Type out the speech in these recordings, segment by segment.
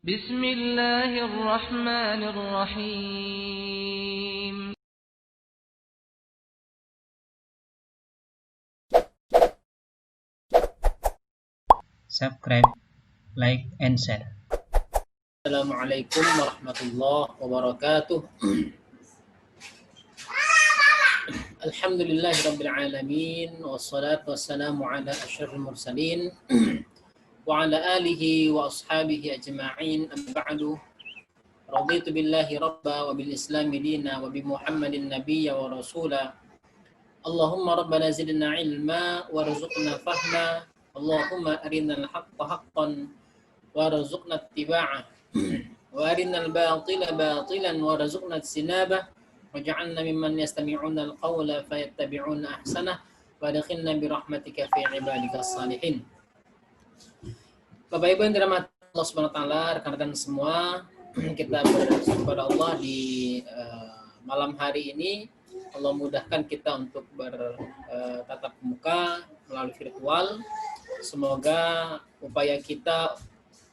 بسم الله الرحمن الرحيم Subscribe, like, and share. Assalamualaikum warahmatullahi wabarakatuh. Alhamdulillahirabbil alamin wassalatu wassalamu ala asyrofil mursalin wa ala alihi wa ashabihi ajma'in. Amma ba'du. Raditu billahi rabba wa bil islami dina wa bi Muhammadin nabiyya wa rasula. Allahumma rabbana zidna ilma warzuqna fahma. Allahumma arinal haqqa haqqan warzuqna ittiba'ah. Wa arinal batila batilan warzuqna ijtinabah. Waj'alna mimman yastami'una al-qawla fayattabi'una ahsanah wa adkhilna bi rahmatika fi ibadikas salihin. Bapak Ibu yang dirahmati Allah Subhanahu wa taala, rekan-rekan semua, kita bersyukur kepada Allah di malam hari ini. Allah mudahkan kita untuk bertatap muka melalui virtual. Semoga upaya kita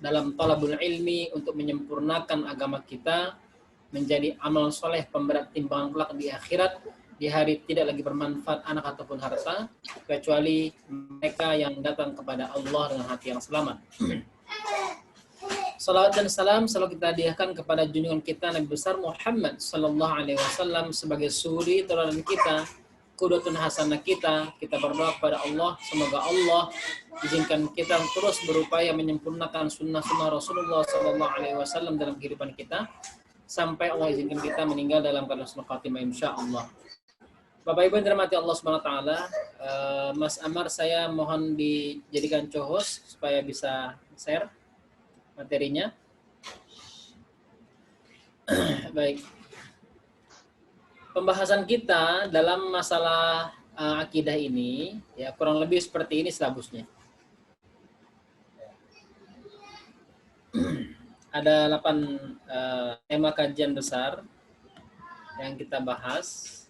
dalam talabul ilmi untuk menyempurnakan agama kita menjadi amal soleh pemberat timbangan kelak di akhirat, di hari tidak lagi bermanfaat anak ataupun harta, kecuali mereka yang datang kepada Allah dengan hati yang selamat. Salawat dan salam selalu kita hadiahkan kepada junjungan kita Nabi besar Muhammad sallallahu alaihi wasallam sebagai suri teladan kita, qudwatun hasanah kita. Kita berdoa kepada Allah, semoga Allah izinkan kita terus berupaya menyempurnakan sunnah-sunnah Rasulullah sallallahu alaihi wasallam dalam kehidupan kita, sampai Allah izinkan kita meninggal dalam keadaan husnul khatimah insyaallah. Bapak Ibu yang dirahmati Allah Subhanahu wa taala, Mas Amar saya mohon dijadikan co-host supaya bisa share materinya. Baik. Pembahasan kita dalam masalah akidah ini ya kurang lebih seperti ini silabusnya. Ada 8 tema kajian besar yang kita bahas.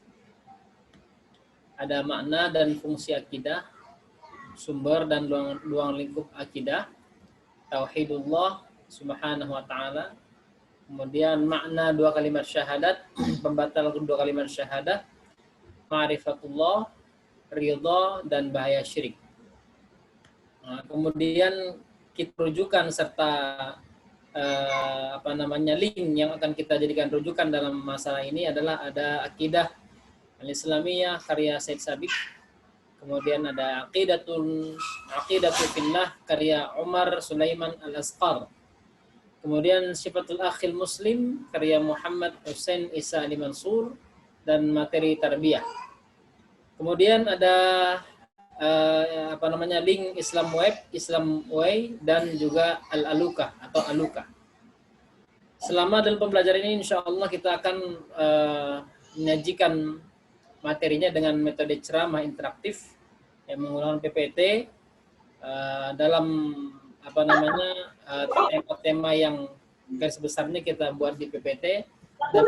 Ada makna dan fungsi akidah, sumber dan ruang lingkup akidah, tauhidullah subhanahu wa ta'ala, kemudian makna 2 kalimat syahadat, pembatal 2 kalimat syahadat, ma'rifatullah, ridha, dan bahaya syirik. Nah, kemudian kita rujukan serta link yang akan kita jadikan rujukan dalam masalah ini adalah ada akidah al-islamiyah karya Said Sabiq, kemudian ada aqidatu fillah karya Umar Sulaiman al-Asqar, kemudian sifatul akhil muslim karya Muhammad Hussein Isa Ali Mansur, dan materi tarbiyah. Kemudian ada link Islam Web, Islam Way, dan juga Al-Aluka atau Aluka. Selama dalam pembelajaran ini insya Allah kita akan menyajikan materinya dengan metode ceramah interaktif yang menggunakan PPT dalam tema-tema yang garis besarnya kita buat di PPT. Dan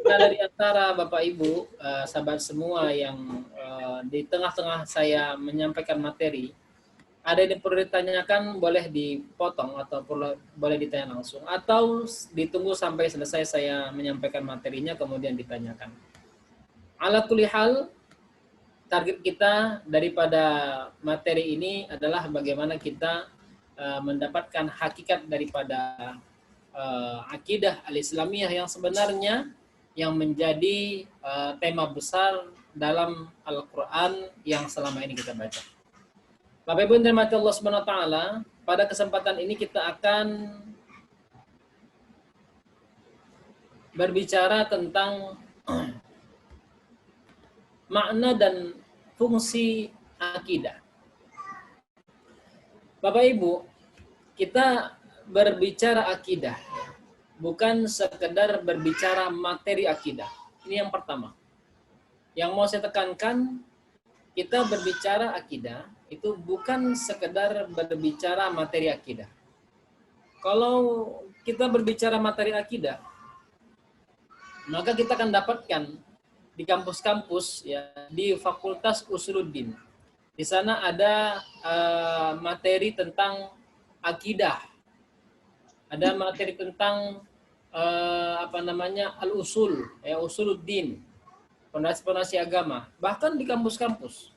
dari antara Bapak Ibu, sahabat semua yang di tengah-tengah saya menyampaikan materi, ada yang perlu ditanyakan boleh dipotong atau boleh ditanya langsung, atau ditunggu sampai selesai saya menyampaikan materinya kemudian ditanyakan. Ala kulli hal, target kita daripada materi ini adalah bagaimana kita mendapatkan hakikat daripada akidah al-islamiyah yang sebenarnya yang menjadi tema besar dalam Al-Quran yang selama ini kita baca. Bapak Ibu yang dirahmati Allah Subhanahu wa taala, pada kesempatan ini kita akan berbicara tentang makna dan fungsi akidah. Bapak Ibu, kita berbicara akidah, bukan sekedar berbicara materi akidah. Ini yang pertama. Yang mau saya tekankan, kita berbicara akidah itu bukan sekedar berbicara materi akidah. Kalau kita berbicara materi akidah, maka kita akan dapatkan di kampus-kampus ya, di Fakultas Usuluddin. Di sana ada materi tentang akidah. ada materi tentang al-usul, usuluddin, fondasi-fondasi agama, bahkan di kampus-kampus.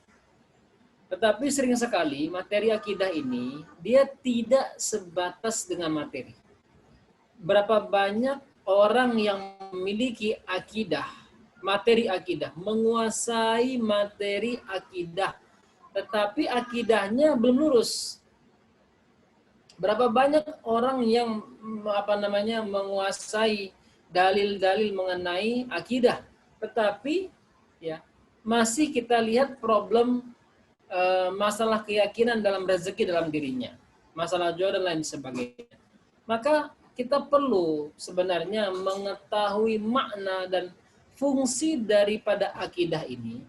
Tetapi sering sekali materi akidah ini dia tidak sebatas dengan materi. Berapa banyak orang yang memiliki akidah, materi akidah, menguasai materi akidah, tetapi akidahnya belum lurus. Berapa banyak orang yang menguasai dalil-dalil mengenai akidah, tetapi ya masih kita lihat problem masalah keyakinan dalam rezeki dalam dirinya, masalah jodoh dan lain sebagainya. Maka kita perlu sebenarnya mengetahui makna dan fungsi daripada akidah ini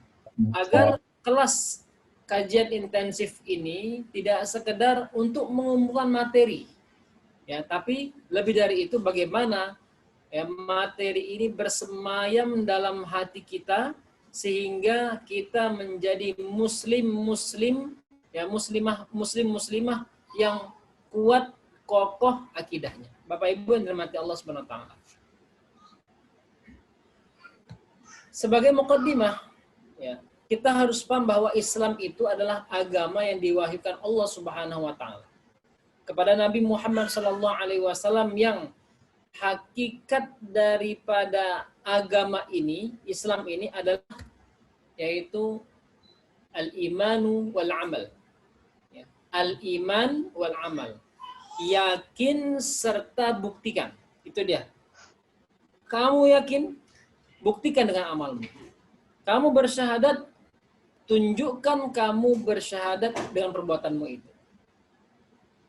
agar kelas kajian intensif ini tidak sekedar untuk mengumpulkan materi, ya, tapi lebih dari itu bagaimana ya materi ini bersemayam dalam hati kita sehingga kita menjadi muslim ya muslimah yang kuat kokoh akidahnya. Bapak Ibu yang dirahmati Allah Subhanahu wa taala. Sebagai muqaddimah ya, kita harus paham bahwa Islam itu adalah agama yang diwahyukan Allah Subhanahu wa taala kepada Nabi Muhammad sallallahu alaihi wasallam, yang hakikat daripada agama ini, Islam ini adalah yaitu al-imanu wal amal. Ya. Al-iman wal amal. Yakin serta buktikan. Itu dia. Kamu yakin, buktikan dengan amalmu. Kamu bersyahadat, tunjukkan kamu bersyahadat dengan perbuatanmu itu.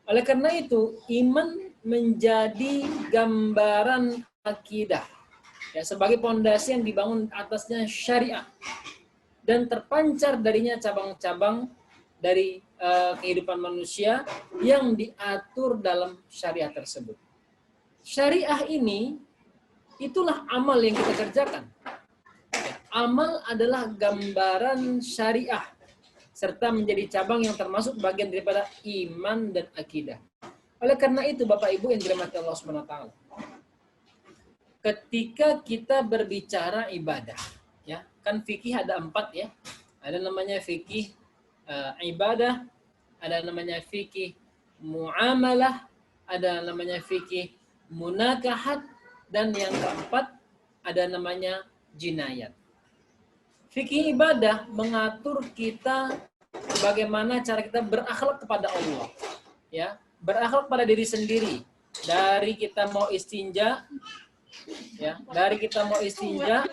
Oleh karena itu, iman menjadi gambaran akidah. Ya, sebagai pondasi yang dibangun atasnya syariat. Dan terpancar darinya cabang-cabang dari kehidupan manusia yang diatur dalam syariat tersebut. Syariah ini, itulah amal yang kita kerjakan. Amal adalah gambaran syariah, serta menjadi cabang yang termasuk bagian daripada iman dan akidah. Oleh karena itu, Bapak Ibu yang dirahmati Allah Subhanahu wa taala, ketika kita berbicara ibadah, ya, kan fikih ada 4 ya. Ada namanya fikih ibadah, ada namanya fikih muamalah, ada namanya fikih munakahat, dan yang keempat ada namanya jinayat. Fikih ibadah mengatur kita bagaimana cara kita berakhlak kepada Allah, ya, berakhlak pada diri sendiri. Dari kita mau istinja, ya, dari kita mau istinja,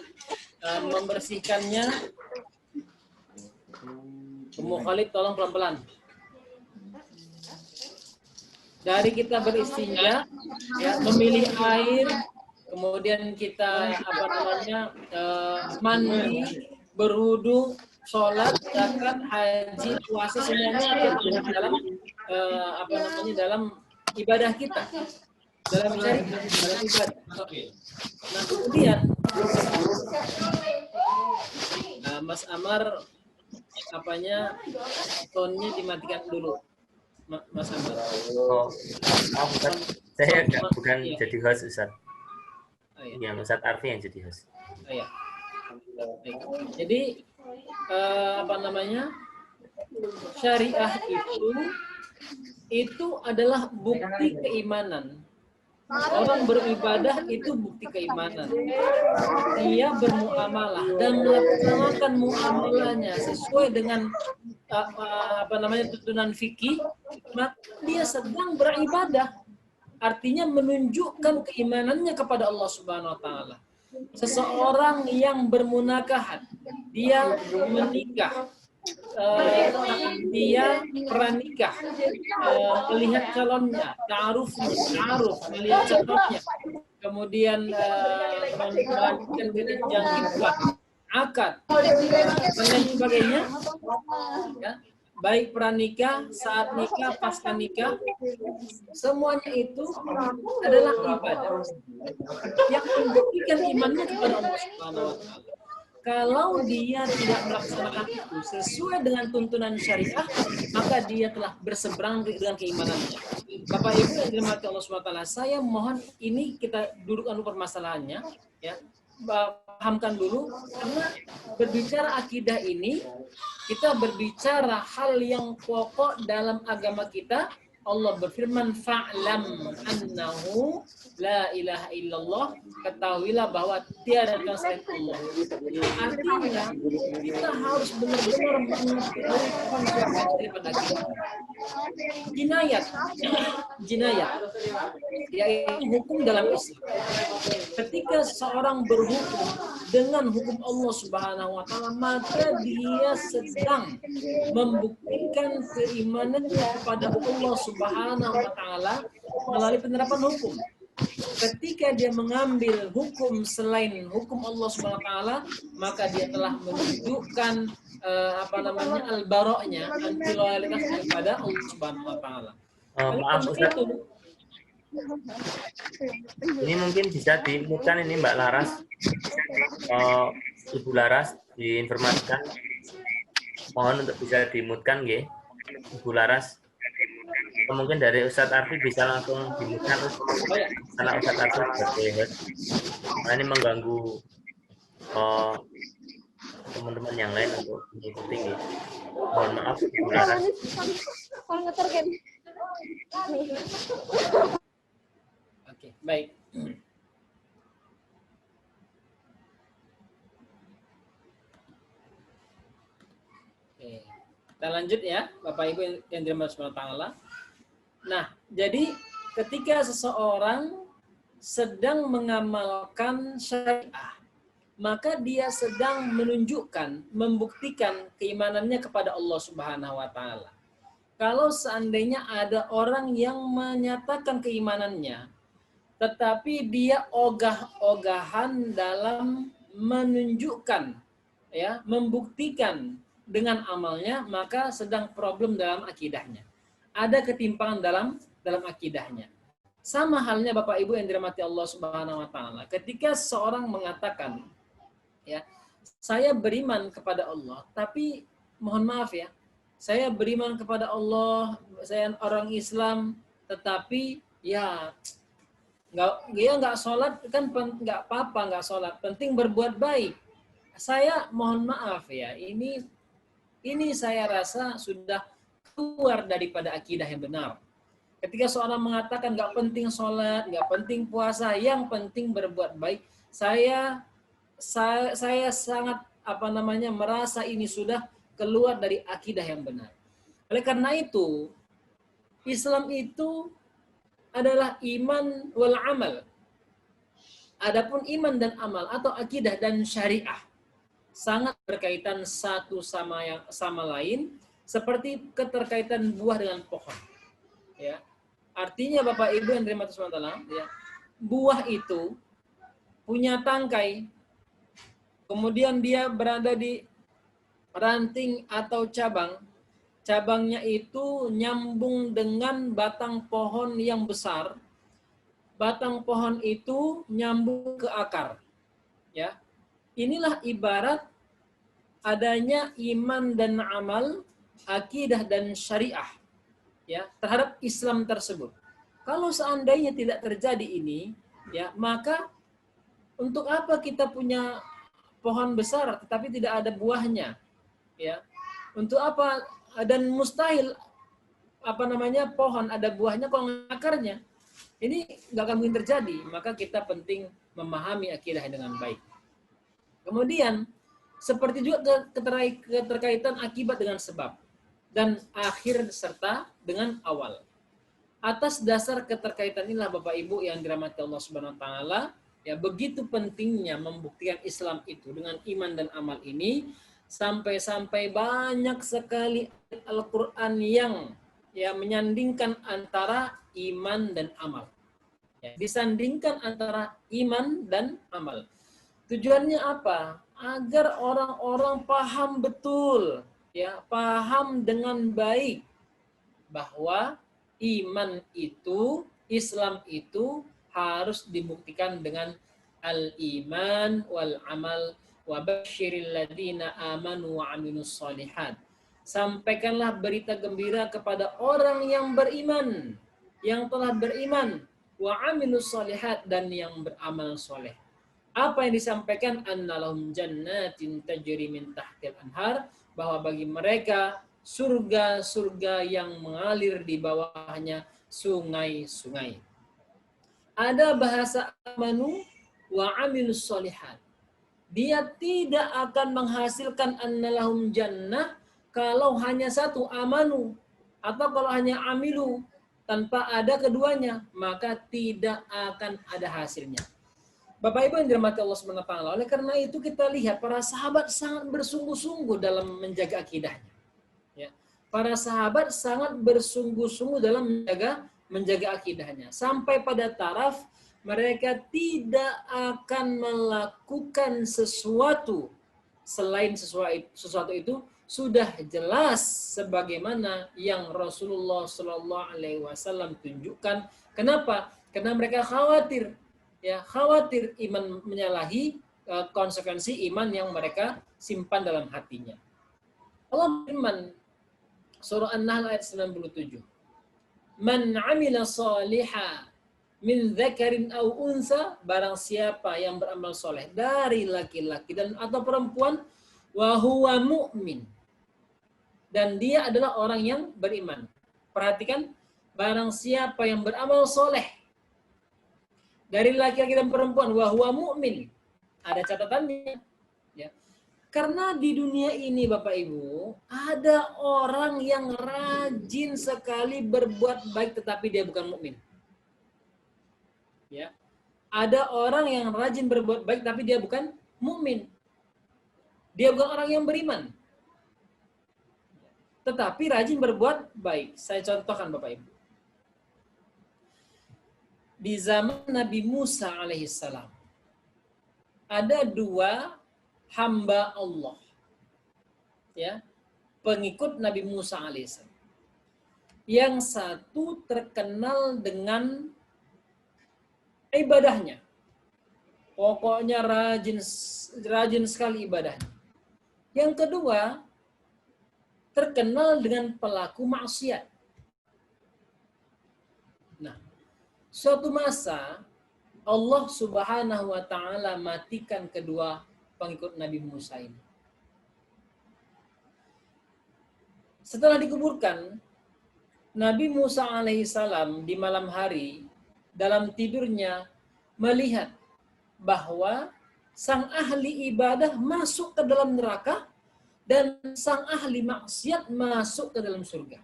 membersihkannya. Ummu Khalid, tolong pelan-pelan. Dari kita beristinja, ya, memilih air, kemudian kita mandi, berwudu, sholat, zakat, haji, puasa, semuanya dalam dalam ibadah kita, dalam syariat, dalam ibadah. Nah, kemudian Mas Amar tonnya dimatikan dulu, Mas Amar. Bukan, saya bukan iya. Jadi host, Ustaz. Iya. Yang Ustaz Arfi yang jadi host. Iya. Jadi syariah itu adalah bukti keimanan. Orang beribadah itu bukti keimanan. Dia bermuamalah dan melaksanakan muamalahnya sesuai dengan tuntunan fikih, maka dia sedang beribadah. Artinya menunjukkan keimanannya kepada Allah Subhanahu wa taala. Seseorang yang bermunakahat, dia menikah, dia pranikah, melihat calonnya, ta'aruf, melihat calonnya, kemudian melanjutkan ke jenjang nikah, akad, dan lain sebagainya, ya, baik pranikah, saat nikah, pasca nikah, semuanya itu adalah ibadah yang membuktikan imannya kepada Allah Subhanahu wa taala. Kalau dia tidak melaksanakan itu sesuai dengan tuntunan syariah, maka dia telah berseberang dengan keimanannya. Bapak Ibu yang dirahmati Allah SWT, saya mohon ini kita dudukkan dulu permasalahannya, ya, pahamkan dulu, karena berbicara akidah ini kita berbicara hal yang pokok dalam agama kita. Allah berfirman, fa'lam annahu la ilaha illallah, ketahuilah bahwa tiada Tuhan selain Allah. Artinya kita harus benar-benar mengetahui konsekuensi daripada kita. Jinayat, yaitu hukum dalam Islam. Ketika seorang berhukum dengan hukum Allah Subhanahu wa taala, maka dia sedang membuktikan keimanannya kepada Allah Subhanahu wa taala melalui penerapan hukum. Ketika dia mengambil hukum selain hukum Allah Subhanahu wa taala, maka dia telah menunjukkan al-bara'nya, anti loyalitas kepada Allah Subhanahu wa taala. Maaf Ustaz. Ini mungkin bisa dimutkan ini Mbak Laras. Ibu Laras diinformasikan. Mohon untuk bisa dimutkan nggih. Ibu Laras. Atau mungkin dari Ustadz Arfi bisa langsung dimutkan. Karena Ustadz Arfi sebagai host. Nah, ini mengganggu teman-teman yang lain untuk mengikuti nggih. Mohon maaf Ibu Laras. Oke, baik. Oke, kita lanjut ya, Bapak Ibu yang dirahmati Allah Ta'ala. Nah, jadi ketika seseorang sedang mengamalkan syariah, maka dia sedang menunjukkan, membuktikan keimanannya kepada Allah Subhanahu wa taala. Kalau seandainya ada orang yang menyatakan keimanannya, tetapi dia ogah-ogahan dalam menunjukkan, ya, membuktikan dengan amalnya, maka sedang problem dalam akidahnya. Ada ketimpangan dalam akidahnya. Sama halnya Bapak Ibu yang dirahmati Allah Subhanahu wa taala. Ketika seorang mengatakan, ya, saya beriman kepada Allah, tapi mohon maaf ya, saya beriman kepada Allah, saya orang Islam, tetapi ya nggak sholat kan nggak apa-apa, nggak sholat, penting berbuat baik. Saya mohon maaf ya, ini saya rasa sudah keluar daripada akidah yang benar. Ketika seorang mengatakan nggak penting sholat, nggak penting puasa, yang penting berbuat baik, saya sangat merasa ini sudah keluar dari akidah yang benar. Oleh karena itu, Islam itu adalah iman wal amal. Adapun iman dan amal atau akidah dan syariah sangat berkaitan satu sama lain, seperti keterkaitan buah dengan pohon. Ya. Artinya Bapak Ibu yang dirahmati Allah, ya, buah itu punya tangkai, kemudian dia berada di ranting atau cabang. Cabangnya itu nyambung dengan batang pohon yang besar. Batang pohon itu nyambung ke akar. Ya. Inilah ibarat adanya iman dan amal, akidah dan syariah, ya, terhadap Islam tersebut. Kalau seandainya tidak terjadi ini, ya, maka untuk apa kita punya pohon besar tetapi tidak ada buahnya? Ya. Untuk apa? Dan mustahil pohon ada buahnya kalau akarnya. Ini nggak akan mungkin terjadi. Maka kita penting memahami akidah dengan baik. Kemudian seperti juga keterkaitan akibat dengan sebab dan akhir serta dengan awal. Atas dasar keterkaitan inilah Bapak Ibu yang dirahmati Allah Subhanahu wa taala, ya, begitu pentingnya membuktikan Islam itu dengan iman dan amal ini, sampai-sampai banyak sekali Al-Qur'an yang menyandingkan antara iman dan amal. Ya, disandingkan antara iman dan amal. Tujuannya apa? Agar orang-orang paham betul, ya, paham dengan baik bahwa iman itu, Islam itu harus dibuktikan dengan al-iman wal amal wa basyiril ladzina amanu wa amilus shalihat. Sampaikanlah berita gembira kepada orang yang beriman yang telah beriman, wa amilus solihat, dan yang beramal soleh. Apa yang disampaikan? Annalahum jannatin tajri min tahtil anhar, bahwa bagi mereka surga-surga yang mengalir di bawahnya sungai-sungai. Ada bahasa amanu wa amilus solihat. Dia tidak akan menghasilkan annalahum jannah kalau hanya satu, amanu, atau kalau hanya amilu, tanpa ada keduanya, maka tidak akan ada hasilnya. Bapak Ibu yang dirahmati Allah SWT, oleh karena itu kita lihat para sahabat sangat bersungguh-sungguh dalam menjaga akidahnya. Ya. Para sahabat sangat bersungguh-sungguh dalam menjaga akidahnya. Sampai pada taraf mereka tidak akan melakukan sesuatu selain sesuatu itu sudah jelas sebagaimana yang Rasulullah Shallallahu Alaihi Wasallam tunjukkan. Kenapa? Karena mereka khawatir iman menyalahi konsekuensi iman yang mereka simpan dalam hatinya. Allah firman surah An-Nahl ayat 97. Man 'amila shalihan min dzakarin aw unsa, barang siapa yang beramal soleh dari laki-laki dan atau perempuan, wa huwa mu'min, dan dia adalah orang yang beriman. Perhatikan, barang siapa yang beramal soleh dari laki-laki dan perempuan, wa huwa mu'min, ada catatannya, ya. Karena di dunia ini Bapak Ibu ada orang yang rajin sekali berbuat baik tetapi dia bukan mukmin. Ya, ada orang yang rajin berbuat baik tapi dia bukan mukmin. Dia bukan orang yang beriman, tetapi rajin berbuat baik. Saya contohkan Bapak Ibu. Di zaman Nabi Musa alaihissalam ada dua hamba Allah, ya, pengikut Nabi Musa alaihissalam. Yang satu terkenal dengan ibadahnya, pokoknya rajin sekali ibadahnya. Yang kedua terkenal dengan pelaku maksiat. Nah, suatu masa Allah Subhanahu wa taala matikan kedua pengikut Nabi Musa ini. Setelah dikuburkan, Nabi Musa alaihissalam di malam hari dalam tidurnya melihat bahwa sang ahli ibadah masuk ke dalam neraka dan sang ahli maksiat masuk ke dalam surga.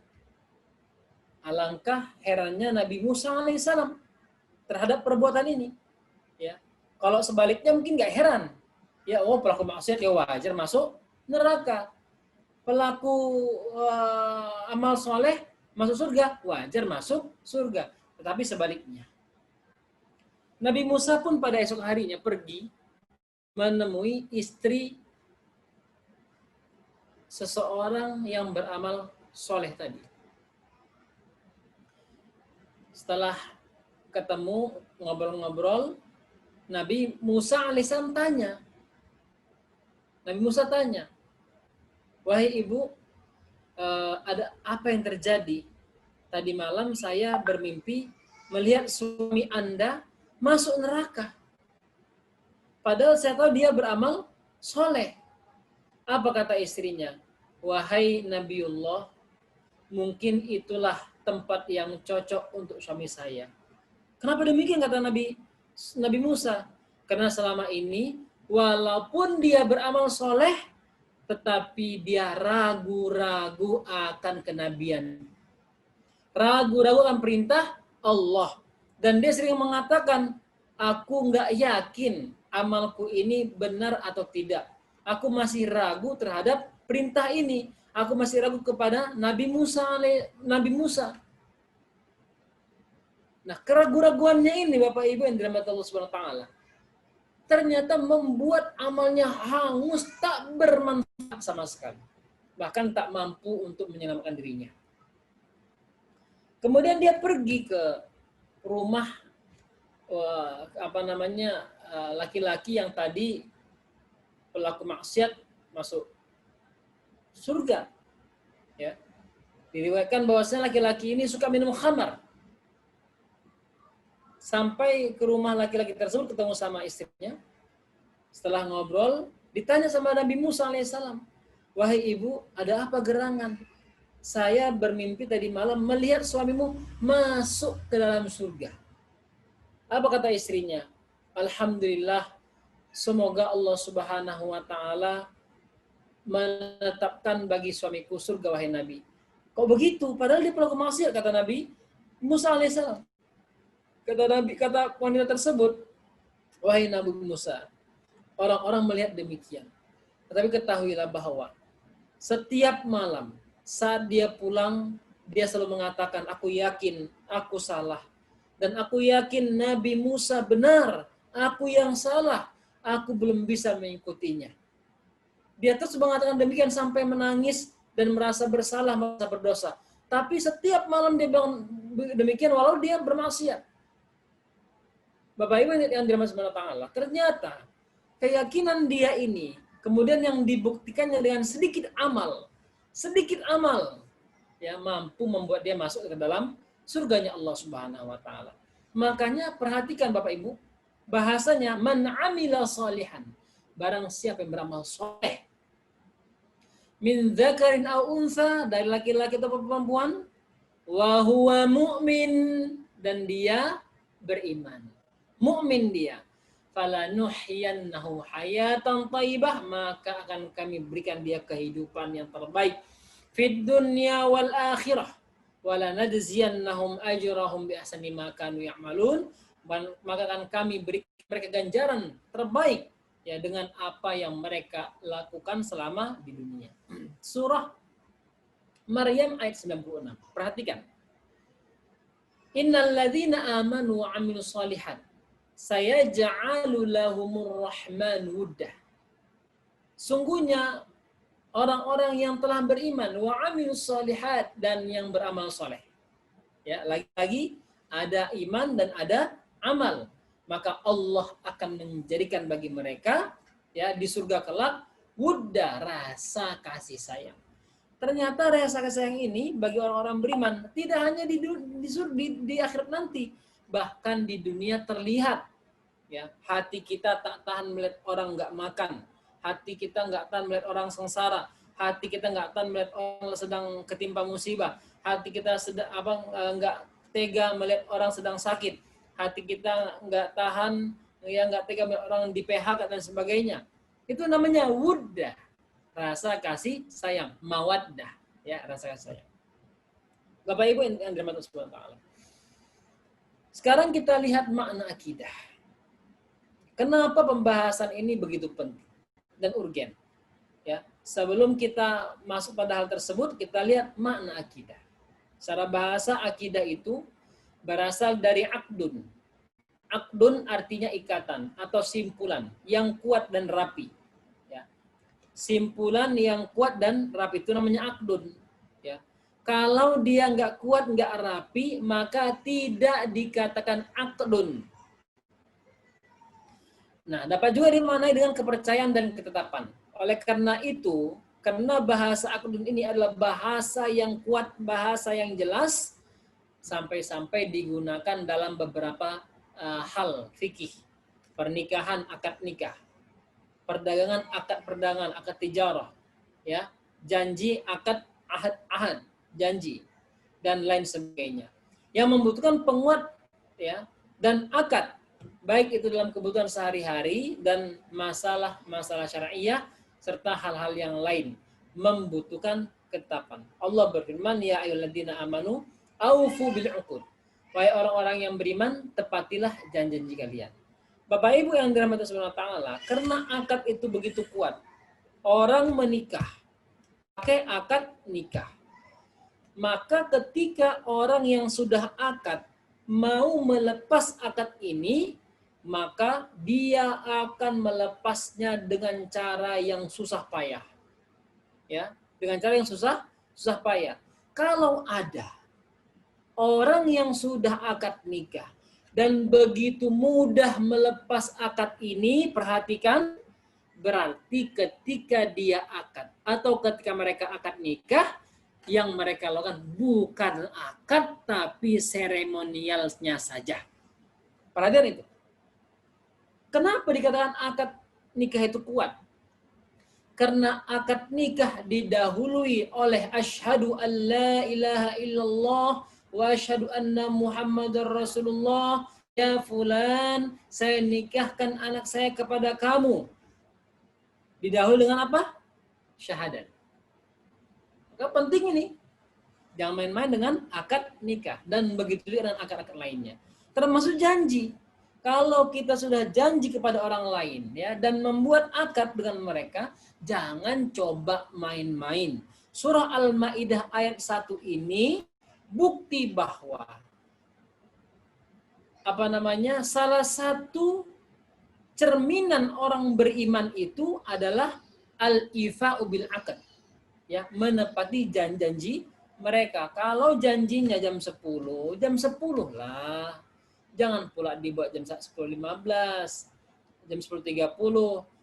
Alangkah herannya Nabi Musa alaihissalam terhadap perbuatan ini. Ya, kalau sebaliknya mungkin nggak heran. Ya, oh pelaku maksiat ya wajar masuk neraka. Pelaku amal soleh masuk surga, wajar masuk surga. Tetapi sebaliknya. Nabi Musa pun pada esok harinya pergi menemui istri seseorang yang beramal soleh tadi. Setelah ketemu, ngobrol-ngobrol, Nabi Musa alaihissalam tanya. Nabi Musa tanya, wahai ibu, ada apa yang terjadi? Tadi malam saya bermimpi melihat suami Anda masuk neraka. Padahal saya tahu dia beramal soleh. Apa kata istrinya? Wahai Nabiullah, mungkin itulah tempat yang cocok untuk suami saya. Kenapa demikian kata Nabi Musa? Karena selama ini walaupun dia beramal soleh, tetapi dia ragu-ragu akan kenabian. Ragu-ragu akan perintah Allah. Dan dia sering mengatakan, aku nggak yakin amalku ini benar atau tidak. Aku masih ragu terhadap perintah ini. Aku masih ragu kepada Nabi Musa. Nah, keraguan-raguannya ini Bapak Ibu yang dirahmati Allah Subhanahu wa taala, ternyata membuat amalnya hangus, tak bermanfaat sama sekali. Bahkan tak mampu untuk menyelamatkan dirinya. Kemudian dia pergi ke rumah laki-laki yang tadi pelaku maksiat masuk surga. Ya. Diriwayatkan bahwasanya laki-laki ini suka minum khamar. sampai ke rumah laki-laki tersebut, ketemu sama istrinya. Setelah ngobrol, ditanya sama Nabi Musa alaihissalam, wahai ibu, ada apa gerangan? Saya bermimpi tadi malam melihat suamimu masuk ke dalam surga. Apa kata istrinya? Alhamdulillah, semoga Allah Subhanahu wa taala menetapkan bagi suamiku surga, wahai Nabi. Kok begitu? Padahal dia pelaku maksiat, kata Nabi Musa alaihissalam. Kata wanita tersebut, wahai Nabi Musa, orang-orang melihat demikian. Tetapi ketahuilah bahwa setiap malam saat dia pulang, dia selalu mengatakan, aku yakin aku salah. Dan aku yakin Nabi Musa benar, aku yang salah, aku belum bisa mengikutinya. Dia terus mengatakan demikian sampai menangis dan merasa bersalah, merasa berdosa. Tapi setiap malam dia bilang demikian walau dia bermaksiat. Bapak Ibu yang dirahmati Allah, ternyata keyakinan dia ini kemudian yang dibuktikannya dengan sedikit amal ya mampu membuat dia masuk ke dalam surganya Allah Subhanahu wa taala. Makanya perhatikan Bapak Ibu, bahasanya man amila salihan, barang siapa yang beramal soleh, min dzakarin aw unsa, dari laki-laki atau perempuan, wa huwa mu'min, dan dia beriman. Mukmin dia. Falanuhyiyannahu hayatan thayyibah, maka akan kami berikan dia kehidupan yang terbaik fid dunya wal akhirah. Wala najziyannahum ajrahum bi ahsani ma kanu ya'malun, maka akan kami beri mereka ganjaran terbaik ya dengan apa yang mereka lakukan selama di dunia. Surah Maryam ayat 96. Perhatikan. Innal ladzina amanu wa 'amilus shalihat sayaj'alu lahumur rahman wuddah. Sungguhnya orang-orang yang telah beriman wa 'amilus shalihat, dan yang beramal soleh. Ya, lagi-lagi ada iman dan ada amal. Maka Allah akan menjadikan bagi mereka ya di surga kelak wudda, rasa kasih sayang. Ternyata rasa kasih sayang ini bagi orang-orang beriman tidak hanya di akhirat nanti, bahkan di dunia terlihat. Ya, hati kita tak tahan melihat orang nggak makan, hati kita nggak tahan melihat orang sengsara, hati kita nggak tahan melihat orang sedang ketimpa musibah, hati kita nggak tega melihat orang sedang sakit, hati kita nggak tahan nggak tega melihat orang di PHK dan sebagainya. Itu namanya wuddah, rasa kasih sayang, mawaddah, ya, rasa kasih sayang. Bapak Ibu yang dirahmati Allah Subhanahu wa taala. Sekarang kita lihat makna akidah. Kenapa pembahasan ini begitu penting dan urgen? Ya, sebelum kita masuk pada hal tersebut, kita lihat makna akidah. Secara bahasa akidah itu berasal dari akdun. Akdun artinya ikatan atau simpulan yang kuat dan rapi. Ya. Simpulan yang kuat dan rapi itu namanya akdun. Ya. Kalau dia nggak kuat, nggak rapi, maka tidak dikatakan akdun. Nah, dapat juga dimaknai dengan kepercayaan dan ketetapan. Oleh karena itu, karena bahasa akdun ini adalah bahasa yang kuat, bahasa yang jelas, sampai-sampai digunakan dalam beberapa hal fikih. Pernikahan, akad nikah. Perdagangan, akad perdagangan, akad tijarah. Ya, janji, akad, ahad, janji. Dan lain sebagainya. Yang membutuhkan penguat ya, dan akad. Baik itu dalam kebutuhan sehari-hari dan masalah-masalah syariah serta hal-hal yang lain membutuhkan ketetapan. Allah berfirman, ya ayyuhalladzina amanu aufu bil uqud. Wahai orang-orang yang beriman, tepatilah janji-janji kalian. Bapak Ibu yang dirahmati Allah Subhanahu wa taala, karena akad itu begitu kuat. Orang menikah pakai akad nikah. Maka ketika orang yang sudah akad mau melepas akad ini, maka dia akan melepasnya dengan cara yang susah payah. Ya, dengan cara yang susah payah. Kalau ada orang yang sudah akad nikah dan begitu mudah melepas akad ini, perhatikan, berarti ketika dia akad atau ketika mereka akad nikah, yang mereka lakukan bukan akad tapi seremonialnya saja. Perhatian itu. Kenapa dikatakan akad nikah itu kuat? Karena akad nikah didahului oleh asyhadu an la ilaha illallah wa asyhadu anna muhammadar rasulullah. Ya fulan, saya nikahkan anak saya kepada kamu. Didahului dengan apa? Syahadat. Maka penting ini. Jangan main-main dengan akad nikah. Dan begitu juga dengan akad-akad lainnya. Termasuk janji. Kalau kita sudah janji kepada orang lain ya dan membuat akad dengan mereka, jangan coba main-main. Surah Al-Maidah ayat 1 ini bukti bahwa salah satu cerminan orang beriman itu adalah al-ifa'u bil akad. Ya, menepati janji mereka. Kalau janjinya jam 10 lah. Jangan pula dibuat jam 10.15, jam 10.30.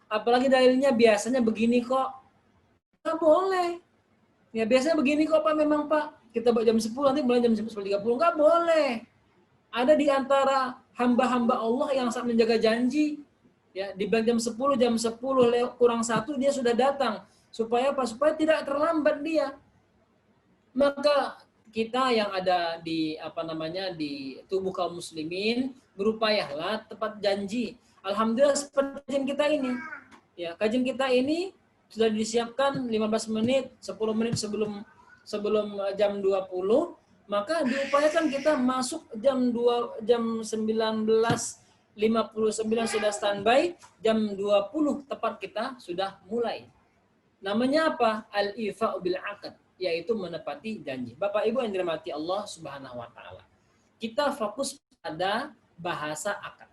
Apalagi dalilnya biasanya begini kok. Nggak boleh. Ya biasanya begini kok Pak, memang Pak. Kita buat jam 10, nanti mulai jam 10.30. Nggak boleh. Ada di antara hamba-hamba Allah yang sangat menjaga janji. Ya, di jam 10 kurang 1 dia sudah datang. Supaya apa? Supaya tidak terlambat dia. Maka kita yang ada di di tubuh kaum muslimin berupayalah tepat janji. Alhamdulillah seperti kajian kita ini. Ya, kajian kita ini sudah disiapkan 15 menit, 10 menit sebelum jam 20, maka diupayakan kita masuk jam 19.59 sudah standby, jam 20 tepat kita sudah mulai. Namanya apa? Al-ifa'u bil aqd, yaitu menepati janji. Bapak Ibu yang dirahmati Allah Subhanahu wa taala. Kita fokus pada bahasa akad.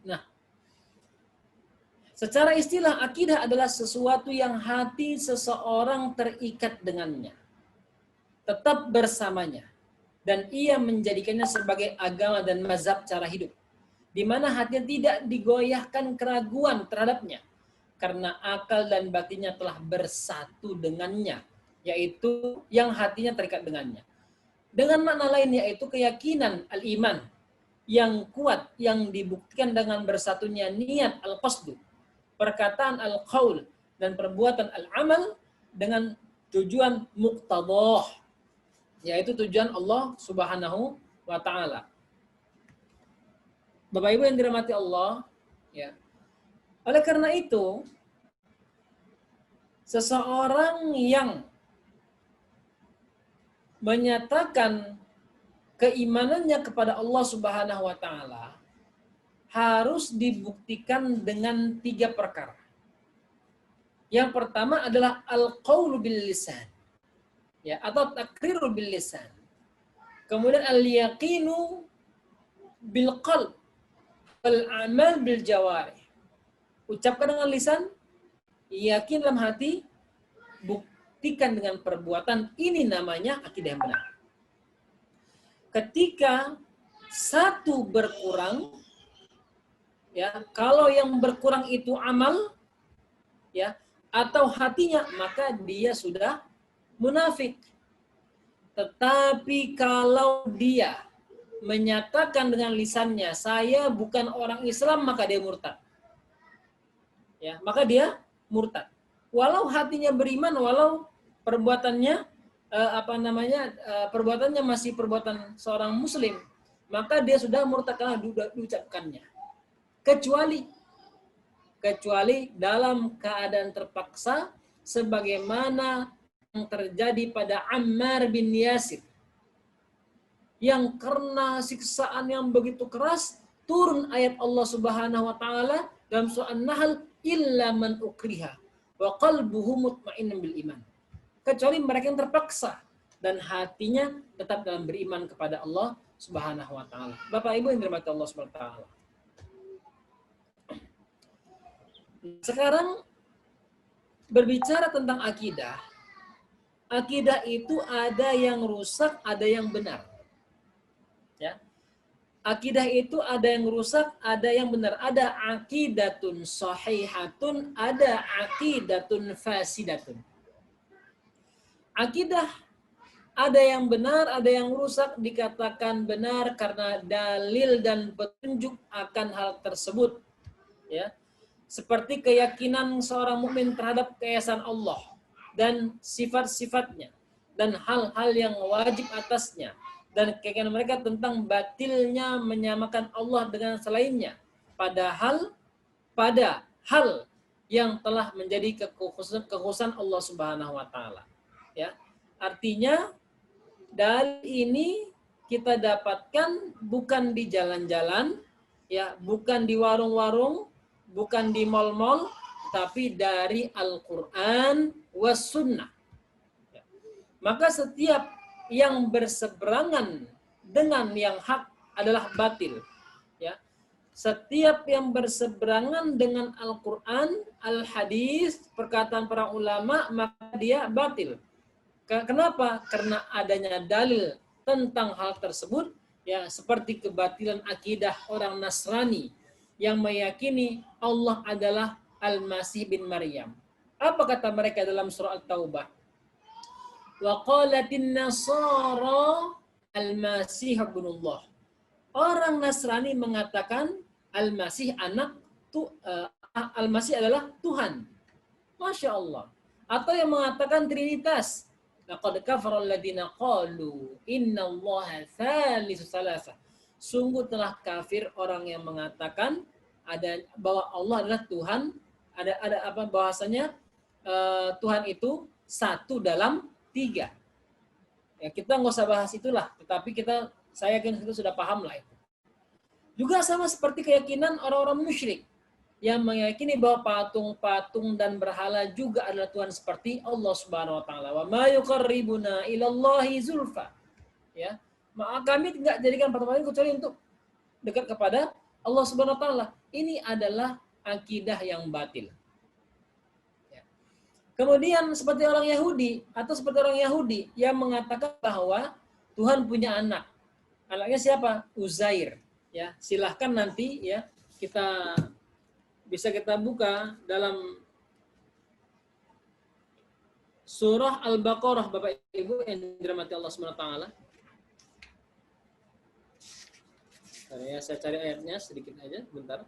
Nah, secara istilah akidah adalah sesuatu yang hati seseorang terikat dengannya. Tetap bersamanya. Dan ia menjadikannya sebagai agama dan mazhab cara hidup. Di mana hatinya tidak digoyahkan keraguan terhadapnya. Karena akal dan batinnya telah bersatu dengannya, yaitu yang hatinya terikat dengannya. Dengan makna lain yaitu keyakinan al-iman yang kuat yang dibuktikan dengan bersatunya niat al-qasdu, perkataan al-qaul dan perbuatan al-amal dengan tujuan muqtadah, yaitu tujuan Allah Subhanahu wa taala. Bapak Ibu yang dirahmati Allah, ya. Oleh karena itu, seseorang yang menyatakan keimanannya kepada Allah Subhanahu wa taala harus dibuktikan dengan 3 perkara. Yang pertama adalah al-qaulu bil lisan. Ya, atau takriru bil lisan. Kemudian al-yaqinu bil qalb wal amal bil jawarih. Ucapkan dengan lisan, yakin dalam hati, buktikan dengan perbuatan. Ini namanya akidah yang benar. Ketika satu berkurang, ya, kalau yang berkurang itu amal, ya, atau hatinya, maka dia sudah munafik. Tetapi kalau dia menyatakan dengan lisannya, saya bukan orang Islam, maka dia murtad. Ya, maka dia murtad. Walau hatinya beriman, walau perbuatannya perbuatannya masih perbuatan seorang muslim, maka dia sudah murtad karena diucapkannya. Kecuali dalam keadaan terpaksa sebagaimana yang terjadi pada Ammar bin Yasir, yang karena siksaan yang begitu keras turun ayat Allah Subhanahu wa taala dalam surah An-Nahl, illa man ukriha wa qalbuhu mutmainnun bil iman. Kecuali mereka yang terpaksa dan hatinya tetap dalam beriman kepada Allah Subhanahu wa taala. Bapak Ibu yang dirahmati Allah Subhanahu wa taala. Sekarang berbicara tentang akidah. Akidah itu ada yang rusak, ada yang benar. Ya. Akidah itu ada yang rusak, ada yang benar. Ada aqidatun sahihatun, ada aqidatun fasidatun. Akidah Ada yang benar, ada yang rusak, dikatakan benar karena dalil dan petunjuk akan hal tersebut. Ya, seperti keyakinan seorang mukmin terhadap keesaan Allah dan sifat-sifatnya dan hal-hal yang wajib atasnya, dan keyakinan mereka tentang batilnya menyamakan Allah dengan selainnya pada hal yang telah menjadi kekhususan Allah Subhanahu wa taala. Ya. Artinya dalil ini kita dapatkan bukan di jalan-jalan, ya, bukan di warung-warung, bukan di mal-mal, tapi dari Al-Quran was sunnah. Ya. Maka setiap yang berseberangan dengan yang hak adalah batil. Ya. Setiap yang berseberangan dengan Al-Quran, Al-Hadis, perkataan para ulama, maka dia batil. Kenapa? Karena adanya dalil tentang hal tersebut, ya, seperti kebatilan akidah orang Nasrani yang meyakini Allah adalah Al-Masih bin Maryam. Apa kata mereka dalam surah At-Taubah? Wa qalatin nasara Al-Masih ibnullah. Orang Nasrani mengatakan Al-Masih Al-Masih adalah Tuhan. Masya Allah. Atau yang mengatakan Trinitas. Laqad kafara alladziina qalu innallaha tsalitsu tsalatsa. Sungguh telah kafir orang yang mengatakan bahwa Allah adalah Tuhan, bahwasanya Tuhan itu satu dalam tiga. Ya, kita nggak usah bahas itulah, tetapi saya yakin kita sudah paham lah itu. Juga sama seperti keyakinan orang-orang musyrik yang meyakini bahwa patung-patung dan berhala juga adalah Tuhan seperti Allah Subhanahu wa taala. Wa ma yuqarribuna ilallahi zulfa. Ya. Maka kami tidak jadikan patung-patung kecuali untuk dekat kepada Allah Subhanahu wa taala. Ini adalah akidah yang batil. Ya. Kemudian seperti orang Yahudi yang mengatakan bahwa Tuhan punya anak. Anaknya siapa? Uzair. Ya, silahkan nanti ya kita buka dalam surah Al-Baqarah, Bapak Ibu yang dirahmati Allah Subhanahu wa taala. Ya, saya cari ayatnya sedikit aja, bentar.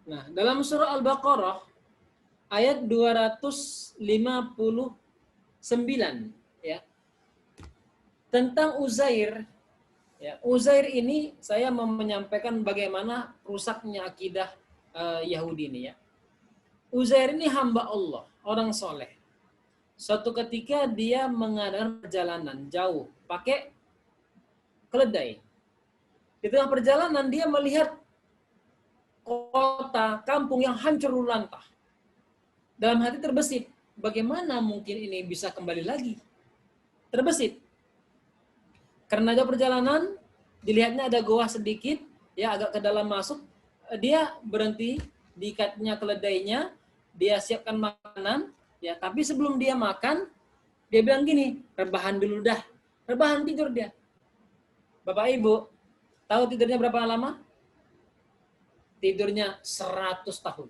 Nah, dalam surah Al-Baqarah ayat 259 ya. Tentang Uzair, ya, Uzair ini saya mau menyampaikan bagaimana rusaknya akidah Yahudi ini ya. Uzair ini hamba Allah, orang soleh. Suatu ketika dia mengadakan perjalanan jauh pakai keledai. Di tengah perjalanan dia melihat kota, kampung yang hancur lantah. Dalam hati terbesit, bagaimana mungkin ini bisa kembali lagi? Terbesit. Karena ada perjalanan, dilihatnya ada goa sedikit, ya agak ke dalam masuk, dia berhenti, diikatnya keledainya, dia siapkan makanan, ya. Tapi sebelum dia makan, dia bilang gini, rebahan dulu dah, rebahan tidur dia. Bapak Ibu, tahu tidurnya berapa lama? Tidurnya 100 tahun.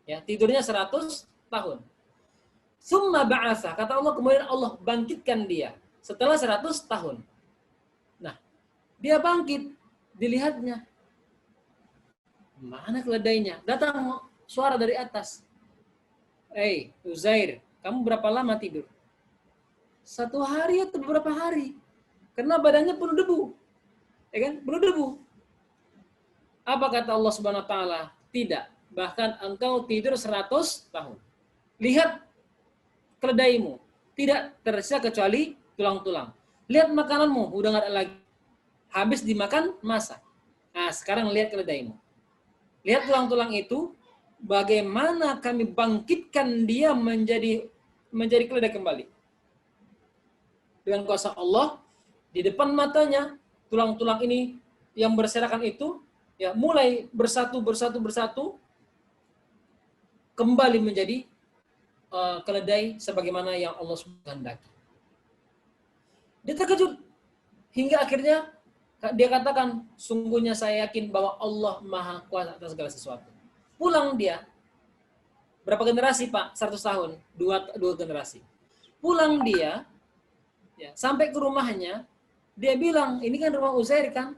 Ya, tidurnya 100 tahun. Summa ba'asa, kata Allah, kemudian Allah bangkitkan dia setelah 100 tahun. Nah, dia bangkit, dilihatnya. Mana keledainya? Datang suara dari atas. Hei, Uzair, kamu berapa lama tidur? 1 hari atau beberapa hari? Karena badannya penuh debu. Ya kan? Penuh debu. Apa kata Allah Subhanahu wa taala? Tidak. Bahkan engkau tidur 100 tahun. Lihat keledaimu. Tidak tersisa kecuali tulang-tulang. Lihat makananmu, udah nggak ada lagi. Habis dimakan, masak. Nah, sekarang lihat keledaimu. Lihat tulang-tulang itu, bagaimana kami bangkitkan dia menjadi keledai kembali. Dengan kuasa Allah, di depan matanya, tulang-tulang ini yang berserakan itu, ya mulai bersatu, kembali menjadi keledai sebagaimana yang Allah kehendaki. Dia terkejut hingga akhirnya Dia katakan, sungguhnya saya yakin bahwa Allah Maha Kuasa atas segala sesuatu. Pulang dia. Berapa generasi, Pak? 100 tahun. Dua generasi. Pulang dia, ya, sampai ke rumahnya, dia bilang, ini kan rumah Uzair kan?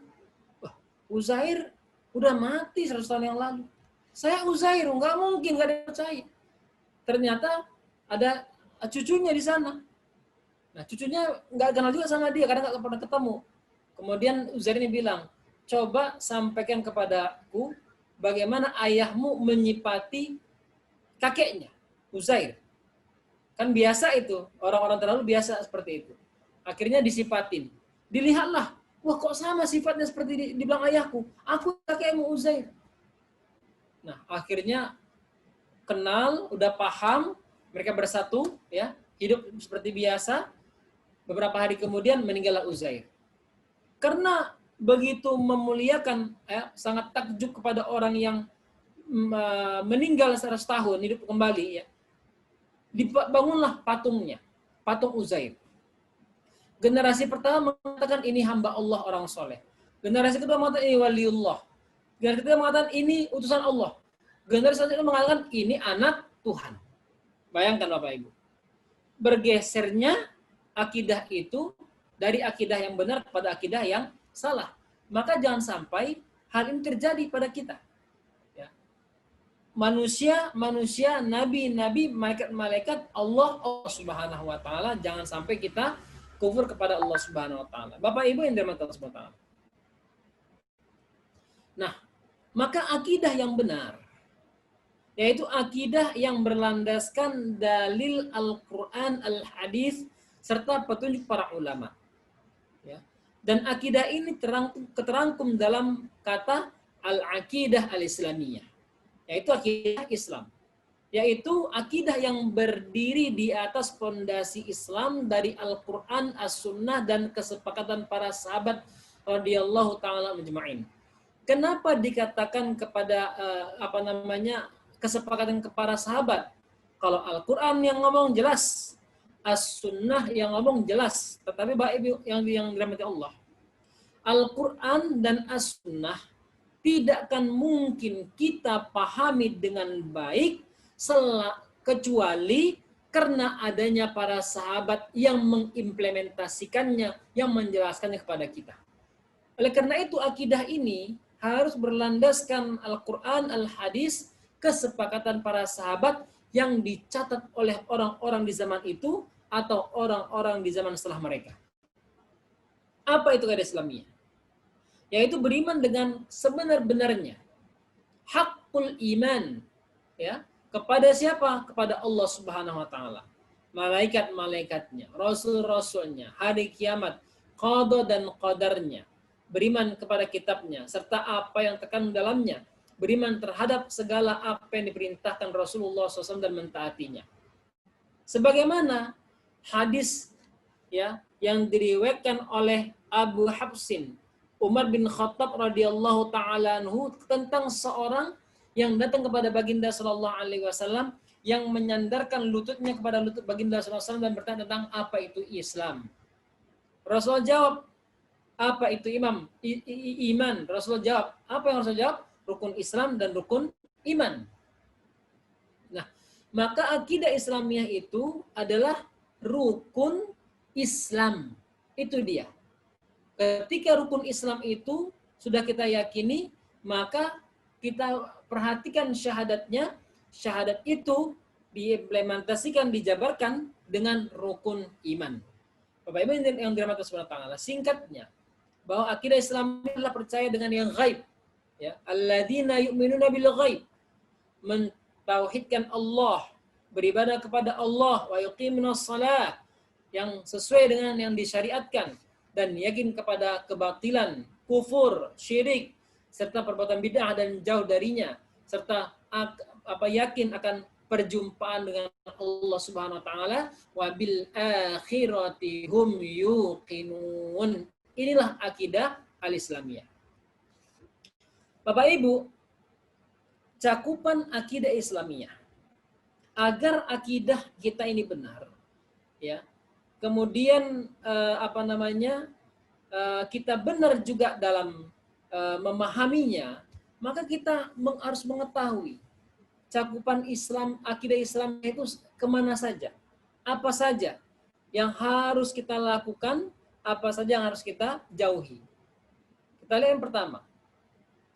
Wah, Uzair udah mati 100 tahun yang lalu. Saya Uzair, nggak mungkin, nggak ada yang percaya. Ternyata ada cucunya di sana. Nah, cucunya nggak kenal juga sama dia, karena nggak pernah ketemu. Kemudian Uzair ini bilang, coba sampaikan kepadaku bagaimana ayahmu menyipati kakeknya, Uzair. Kan biasa itu, orang-orang terdahulu biasa seperti itu. Akhirnya disipatin. Dilihatlah, wah kok sama sifatnya seperti dibilang ayahku. Aku kakekmu Uzair. Nah, akhirnya kenal, udah paham, mereka bersatu, ya, hidup seperti biasa. Beberapa hari kemudian meninggallah Uzair. Karena begitu memuliakan, ya, sangat takjub kepada orang yang meninggal 100 tahun, hidup kembali, ya. Dibangunlah patungnya, patung Uzair. Generasi pertama mengatakan ini hamba Allah, orang soleh. Generasi kedua mengatakan ini waliullah. Generasi ketiga mengatakan ini utusan Allah. Generasi selanjutnya mengatakan ini anak Tuhan. Bayangkan Bapak Ibu. Bergesernya akidah itu dari akidah yang benar kepada akidah yang salah. Maka jangan sampai hal ini terjadi pada kita. Ya. Manusia, nabi, malaikat, Allah Subhanahu wa taala, jangan sampai kita kufur kepada Allah Subhanahu wa taala. Bapak Ibu yang dirahmati Allah Subhanahu wa taala. Nah, maka akidah yang benar yaitu akidah yang berlandaskan dalil Al-Qur'an, Al-Hadis serta petunjuk para ulama. Ya. Dan akidah ini terangkum dalam kata al-aqidah al-islamiyah, yaitu akidah Islam, yaitu akidah yang berdiri di atas fondasi Islam dari Al-Quran, As-Sunnah, dan kesepakatan para sahabat radhiyallahu ta'ala majma'in. Kenapa dikatakan kepada kesepakatan kepada sahabat? Kalau Al-Quran yang ngomong jelas, As-Sunnah yang ngomong jelas. Tetapi Bapak Ibu yang dirahmati Allah, Al-Quran dan As-Sunnah tidak akan mungkin kita pahami dengan baik kecuali karena adanya para sahabat yang mengimplementasikannya, yang menjelaskannya kepada kita. Oleh karena itu akidah ini harus berlandaskan Al-Quran, Al-Hadis, kesepakatan para sahabat yang dicatat oleh orang-orang di zaman itu atau orang-orang di zaman setelah mereka. Apa itu akidah Islamiyah? Yaitu beriman dengan sebenar-benarnya. Hakul iman, ya, kepada siapa? Kepada Allah Subhanahu wa taala. Malaikat-malaikatnya, rasul-rasulnya, hari kiamat, qada dan qadarnya. Beriman kepada kitabnya serta apa yang terkandung dalamnya. Beriman terhadap segala apa yang diperintahkan Rasulullah SAW dan mentaatinya. Sebagaimana hadis, ya, yang diriwayatkan oleh Abu Hafsin Umar bin Khattab radhiyallahu taala anhu tentang seorang yang datang kepada baginda sallallahu alaihi wasallam yang menyandarkan lututnya kepada lutut baginda sallallahu alaihi wasallam dan bertanya tentang apa itu Islam. Rasulullah jawab, apa itu iman? Rasulullah jawab, apa yang Rasulullah jawab? Rukun Islam dan rukun iman. Nah, maka akidah Islamiyah itu adalah rukun Islam. Itu dia. Ketika rukun Islam itu sudah kita yakini, maka kita perhatikan syahadatnya. Syahadat itu diimplementasikan, dijabarkan dengan rukun iman. Bapak Ibu yang dirahmati Allah Subhanahu wa taala, singkatnya bahwa akidah Islam adalah percaya dengan yang gaib. Ya, alladzina yu'minuna bil ghaib, mentauhidkan Allah, beribadah kepada Allah, wa yuqimunas shalah, yang sesuai dengan yang disyariatkan, dan yakin kepada kebatilan, kufur, syirik, serta perbuatan bid'ah dan jauh darinya, serta yakin akan perjumpaan dengan Allah Subhanahu wa taala, wa bil akhirati hum yuqinun. Inilah akidah al-Islamiyah. Bapak Ibu, cakupan akidah Islamiyah. Agar akidah kita ini benar, ya. Kemudian kita benar juga dalam memahaminya, maka kita harus mengetahui cakupan Islam, akidah Islam itu kemana saja, apa saja yang harus kita lakukan, apa saja yang harus kita jauhi. Kita lihat yang pertama,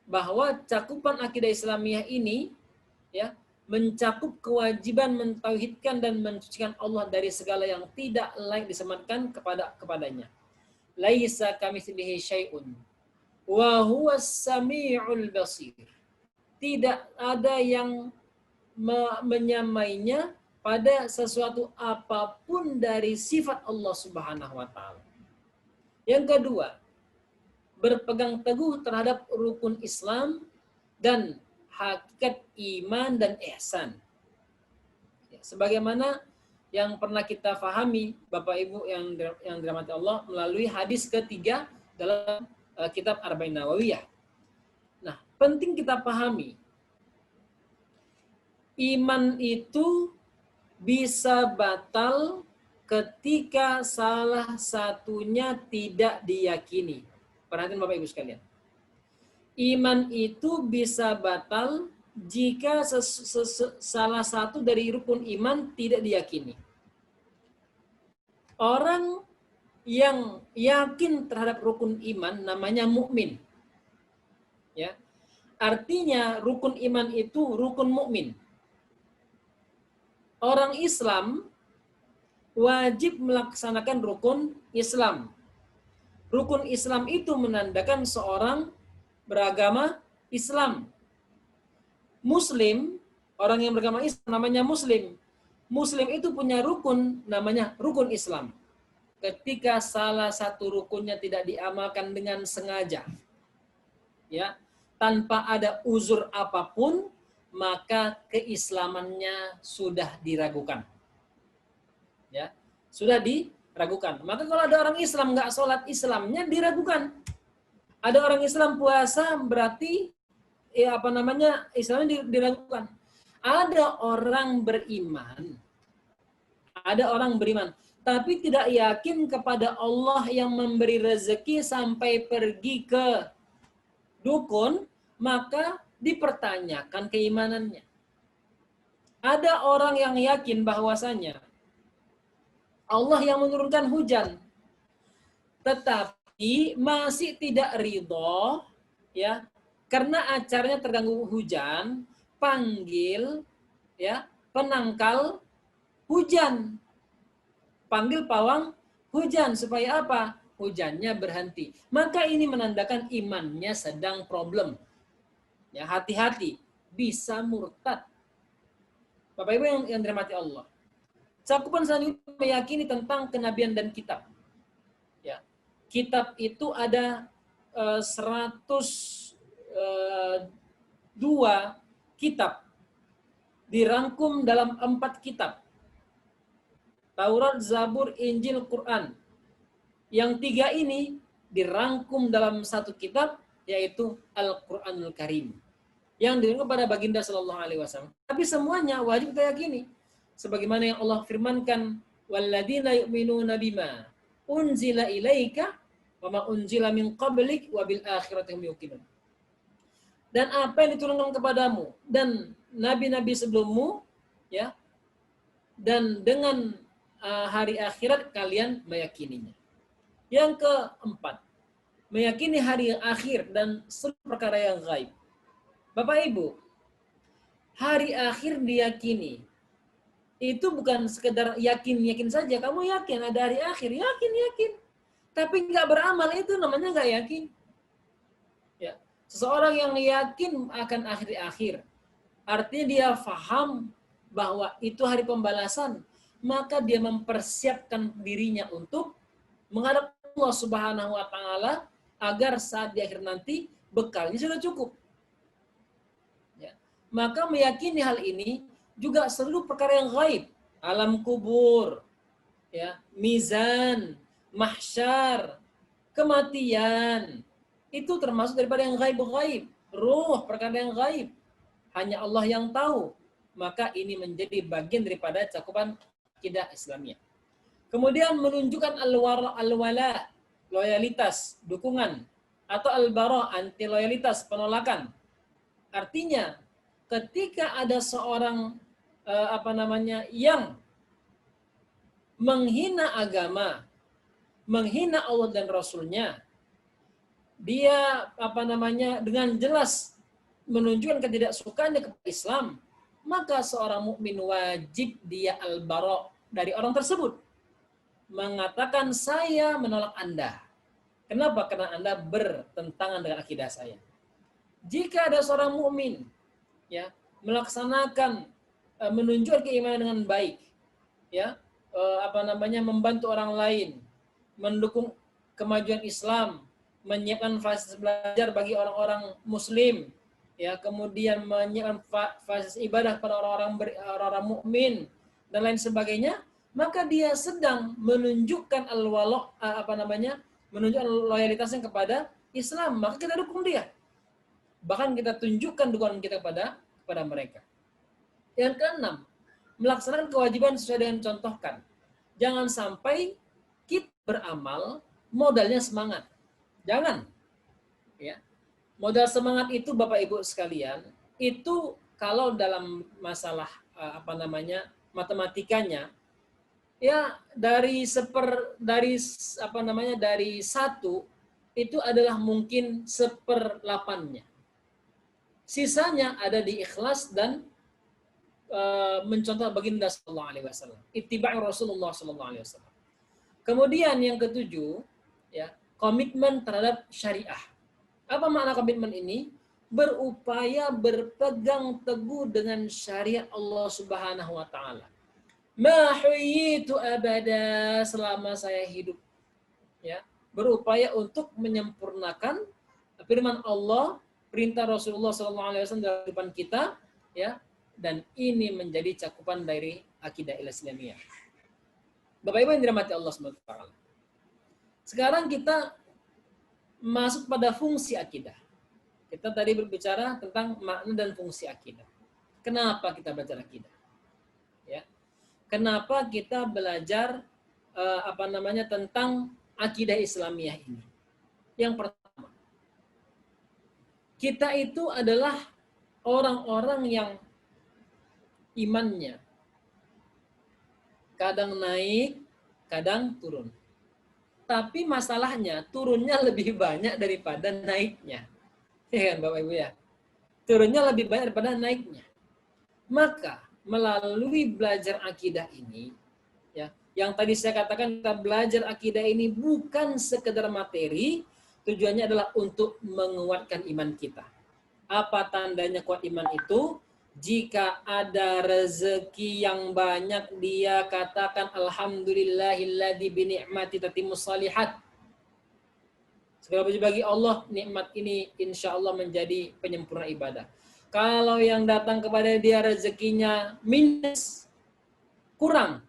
bahwa cakupan akidah Islamiyah ini ya mencakup kewajiban mentauhidkan dan mensucikan Allah dari segala yang tidak layak disematkan kepadanya. Laisa kamitslihi syai'un wa huwas samiul basir. Tidak ada yang menyamainya pada sesuatu apapun dari sifat Allah Subhanahu wa taala. Yang kedua, berpegang teguh terhadap rukun Islam dan hakikat iman dan ihsan. Ya, sebagaimana yang pernah kita fahami Bapak Ibu yang dirahmati Allah melalui hadis ketiga dalam kitab Arba'in Nawawiyah. Nah, penting kita pahami iman itu bisa batal ketika salah satunya tidak diyakini. Perhatian Bapak Ibu sekalian. Iman itu bisa batal jika salah satu dari rukun iman tidak diyakini. Orang yang yakin terhadap rukun iman namanya mukmin. Ya. Artinya rukun iman itu rukun mukmin. Orang Islam wajib melaksanakan rukun Islam. Rukun Islam itu menandakan seorang beragama Islam. Muslim, orang yang beragama Islam namanya Muslim. Muslim itu punya rukun namanya rukun Islam. Ketika salah satu rukunnya tidak diamalkan dengan sengaja, ya, tanpa ada uzur apapun, maka keislamannya sudah diragukan. Ya, sudah diragukan. Maka kalau ada orang Islam nggak sholat, Islamnya diragukan. Ada orang Islam puasa berarti Islamnya diragukan. Ada orang beriman, tapi tidak yakin kepada Allah yang memberi rezeki sampai pergi ke dukun, maka dipertanyakan keimanannya. Ada orang yang yakin bahwasanya Allah yang menurunkan hujan, tetapi masih tidak ridho, ya, karena acaranya terganggu hujan, panggil, ya, penangkal hujan, panggil pawang hujan supaya apa? Hujannya berhenti. Maka ini menandakan imannya sedang problem. Ya, hati-hati, bisa murtad. Bapak Ibu yang dirahmati Allah. Cakupan selanjutnya meyakini tentang kenabian dan kitab. Ya. Kitab itu ada 102 kitab. Dirangkum dalam 4 kitab. Taurat, Zabur, Injil, Quran. Yang 3 ini dirangkum dalam 1 kitab, yaitu Al-Quranul Karim. Yang dirangkum pada baginda Sallallahu Alaihi Wasallam. Tapi semuanya wajib kita yakini. Sebagaimana yang Allah firmankan, walladzina yu'minuna bima unzila ilaika wa ma unzila min qablik wa bil akhirati hum yuqinun. Dan apa yang diturunkan kepadamu dan nabi-nabi sebelummu, ya, dan dengan hari akhirat kalian meyakininya. Yang keempat, meyakini hari yang akhir dan seluruh perkara yang gaib. Bapak Ibu, hari akhir diyakini. Itu bukan sekedar yakin saja. Kamu yakin ada hari akhir, yakin. Tapi nggak beramal, itu namanya nggak yakin. Ya. Seseorang yang yakin akan akhir, artinya dia faham bahwa itu hari pembalasan, maka dia mempersiapkan dirinya untuk menghadap Allah Subhanahu wa taala agar saat di akhir nanti bekalnya sudah cukup. Ya. Maka meyakini hal ini juga seluruh perkara yang gaib, alam kubur, ya, mizan, mahsyar, kematian, itu termasuk daripada yang gaib-gaib. Ruh, perkara yang gaib, hanya Allah yang tahu. Maka ini menjadi bagian daripada cakupan akidah Islamiyah. Kemudian menunjukkan al-wala, loyalitas, dukungan, atau al-bara, anti loyalitas, penolakan. Artinya, ketika ada seorang yang menghina agama, menghina Allah dan Rasulnya, dia dengan jelas menunjukkan ketidaksukaannya kepada Islam, maka seorang mukmin wajib dia al-bara dari orang tersebut, mengatakan saya menolak Anda. Kenapa? Karena Anda bertentangan dengan akidah saya. Jika ada seorang mukmin ya melaksanakan menunjukkan keimanan dengan baik, ya membantu orang lain, mendukung kemajuan Islam, menyiapkan fasilitas belajar bagi orang-orang Muslim, ya kemudian menyiapkan fasilitas ibadah pada orang-orang mukmin dan lain sebagainya, maka dia sedang menunjukkan menunjukkan loyalitasnya kepada Islam, maka kita dukung dia. Bahkan kita tunjukkan dukungan kita kepada mereka. Yang keenam, melaksanakan kewajiban sesuai dengan contohkan. Jangan sampai kita beramal modalnya semangat. Jangan. Ya. Modal semangat itu Bapak Ibu sekalian, itu kalau dalam masalah matematikanya, ya dari satu itu adalah mungkin 1/8-nya. Sisanya ada di ikhlas dan mencontoh baginda sallallahu alaihi wasallam, ittiba' Rasulullah sallallahu alaihi wasallam. Kemudian yang ketujuh, ya, komitmen terhadap syariah. Apa makna komitmen ini? Berupaya berpegang teguh dengan syariat Allah Subhanahu wa taala. Ma huyitu abada, selama saya hidup. Ya, berupaya untuk menyempurnakan firman Allah, perintah Rasulullah sallallahu alaihi wasallam dalam kehidupan kita, ya. Dan ini menjadi cakupan dari akidah Islamiyah. Bapak Ibu yang dirahmati Allah SWT. Sekarang kita masuk pada fungsi akidah. Kita tadi berbicara tentang makna dan fungsi akidah. Kenapa kita belajar akidah? Ya. Kenapa kita belajar tentang akidah Islamiyah ini? Yang pertama, kita itu adalah orang-orang yang imannya kadang naik, kadang turun. Tapi masalahnya turunnya lebih banyak daripada naiknya. Ya kan Bapak Ibu ya? Turunnya lebih banyak daripada naiknya. Maka melalui belajar akidah ini, ya, yang tadi saya katakan kita belajar akidah ini bukan sekedar materi, tujuannya adalah untuk menguatkan iman kita. Apa tandanya kuat iman itu? Jika ada rezeki yang banyak, dia katakan alhamdulillahilladzi bi ni'mati tatimmus shalihat. Segala puji bagi Allah, nikmat ini insya Allah menjadi penyempurna ibadah. Kalau yang datang kepada dia rezekinya minus, kurang,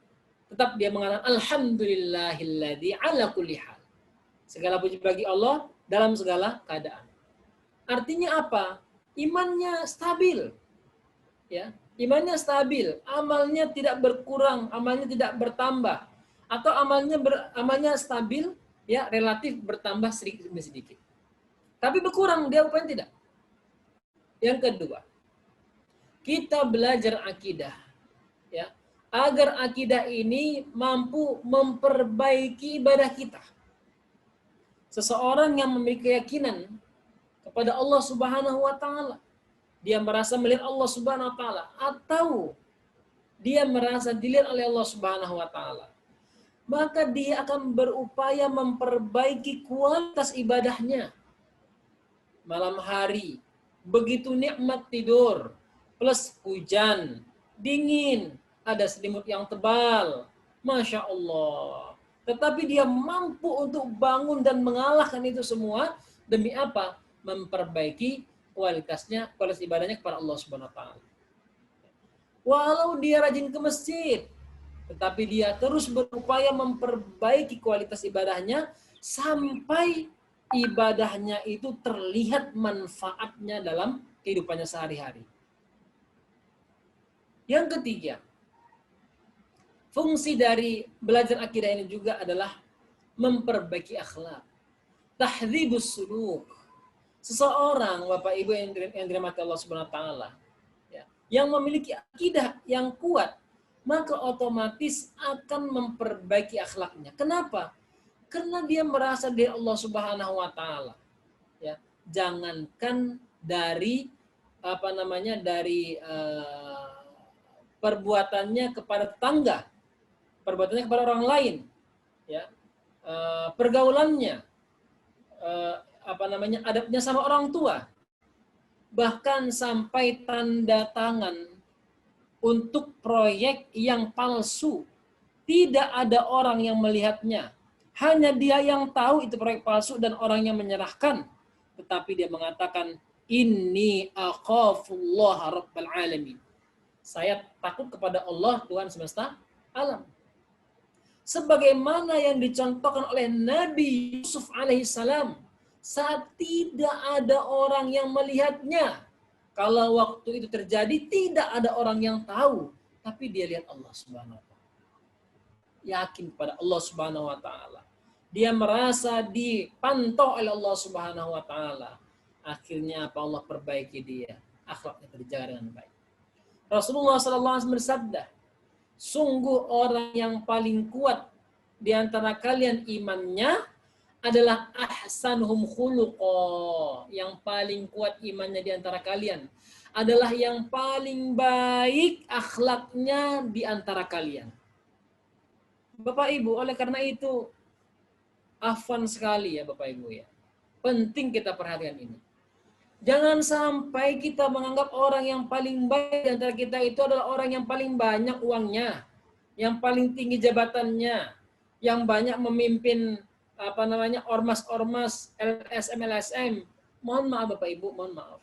tetap dia mengatakan alhamdulillahilladzi ala kulli hal. Segala puji bagi Allah dalam segala keadaan. Artinya apa? Imannya stabil. Ya, imannya stabil, amalnya tidak berkurang, amalnya tidak bertambah, atau amalnya stabil, ya relatif bertambah sedikit demi sedikit. Tapi berkurang dia rupanya tidak. Yang kedua, kita belajar akidah, ya, agar akidah ini mampu memperbaiki ibadah kita. Seseorang yang memiliki keyakinan kepada Allah Subhanahu wa taala, dia merasa melihat Allah Subhanahu wa taala, atau dia merasa dilihat oleh Allah Subhanahu wa taala, maka dia akan berupaya memperbaiki kualitas ibadahnya. Malam hari begitu nikmat tidur, plus hujan, dingin, ada selimut yang tebal, Masya Allah. Tetapi dia mampu untuk bangun dan mengalahkan itu semua, demi apa? Memperbaiki kualitas ibadahnya kepada Allah Subhanahu wa taala. Walau dia rajin ke masjid, tetapi dia terus berupaya memperbaiki kualitas ibadahnya sampai ibadahnya itu terlihat manfaatnya dalam kehidupannya sehari-hari. Yang ketiga, fungsi dari belajar akidah ini juga adalah memperbaiki akhlak. Tahdhibus suluk. Seseorang, Bapak Ibu yang dirahmati Allah Subhanahu wa taala, ya, yang memiliki akidah yang kuat, maka otomatis akan memperbaiki akhlaknya. Kenapa? Karena dia merasa dari Allah Subhanahu wa taala. Ya, jangankan dari dari perbuatannya kepada tetangga, perbuatannya kepada orang lain, ya, pergaulannya, adabnya sama orang tua, bahkan sampai tanda tangan untuk proyek yang palsu, tidak ada orang yang melihatnya, hanya dia yang tahu itu proyek palsu dan orang yang menyerahkan, tetapi dia mengatakan, inni akhafullah rabbal alamin, saya takut kepada Allah Tuhan semesta alam. Sebagaimana yang dicontohkan oleh Nabi Yusuf alaihissalam saat tidak ada orang yang melihatnya. Kalau waktu itu terjadi tidak ada orang yang tahu, tapi dia lihat Allah Subhanahu wa taala. Yakin pada Allah Subhanahu wa taala. Dia merasa dipantau oleh Allah Subhanahu wa taala. Akhirnya apa? Allah perbaiki dia, akhlaknya terjaga dengan baik. Rasulullah SAW bersabda, sungguh orang yang paling kuat di antara kalian imannya adalah ahsanuhum khuluqa. Yang paling kuat imannya di antara kalian adalah yang paling baik akhlaknya di antara kalian. Bapak Ibu, oleh karena itu afwan sekali ya Bapak Ibu ya. Penting kita perhatikan ini. Jangan sampai kita menganggap orang yang paling baik di antara kita itu adalah orang yang paling banyak uangnya, yang paling tinggi jabatannya, yang banyak memimpin ormas-ormas, LSM. Mohon maaf Bapak Ibu, mohon maaf.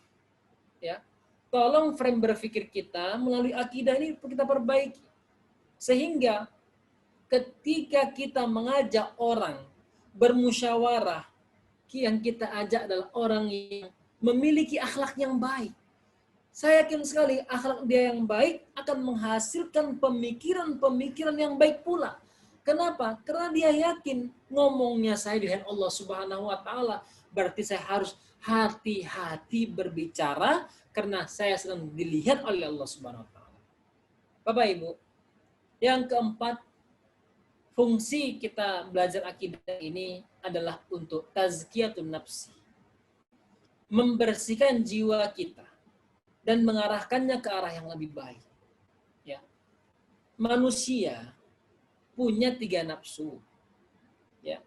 Ya. Tolong frame berpikir kita melalui akidah ini kita perbaiki. Sehingga ketika kita mengajak orang bermusyawarah, yang kita ajak adalah orang yang memiliki akhlak yang baik. Saya yakin sekali akhlak dia yang baik akan menghasilkan pemikiran-pemikiran yang baik pula. Kenapa? Karena dia yakin ngomongnya saya dilihat Allah Subhanahu wa taala, berarti saya harus hati-hati berbicara karena saya sedang dilihat oleh Allah Subhanahu wa taala. Bapak Ibu, yang keempat, fungsi kita belajar akidah ini adalah untuk tazkiyatun nafsi. Membersihkan jiwa kita dan mengarahkannya ke arah yang lebih baik. Ya. Manusia punya 3 nafsu. Ya.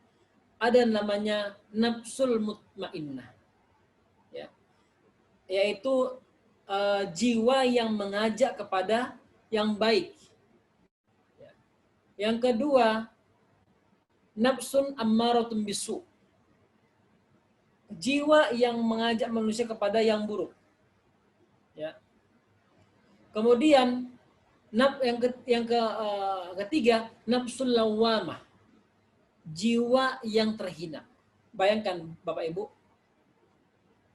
Ada namanya nafsul mutmainnah. Ya. Yaitu jiwa yang mengajak kepada yang baik. Ya. Yang kedua, nafsun ammaratun bisu. Jiwa yang mengajak manusia kepada yang buruk. Ya. Kemudian ketiga, nafsul lawamah. Jiwa yang terhina. Bayangkan Bapak Ibu,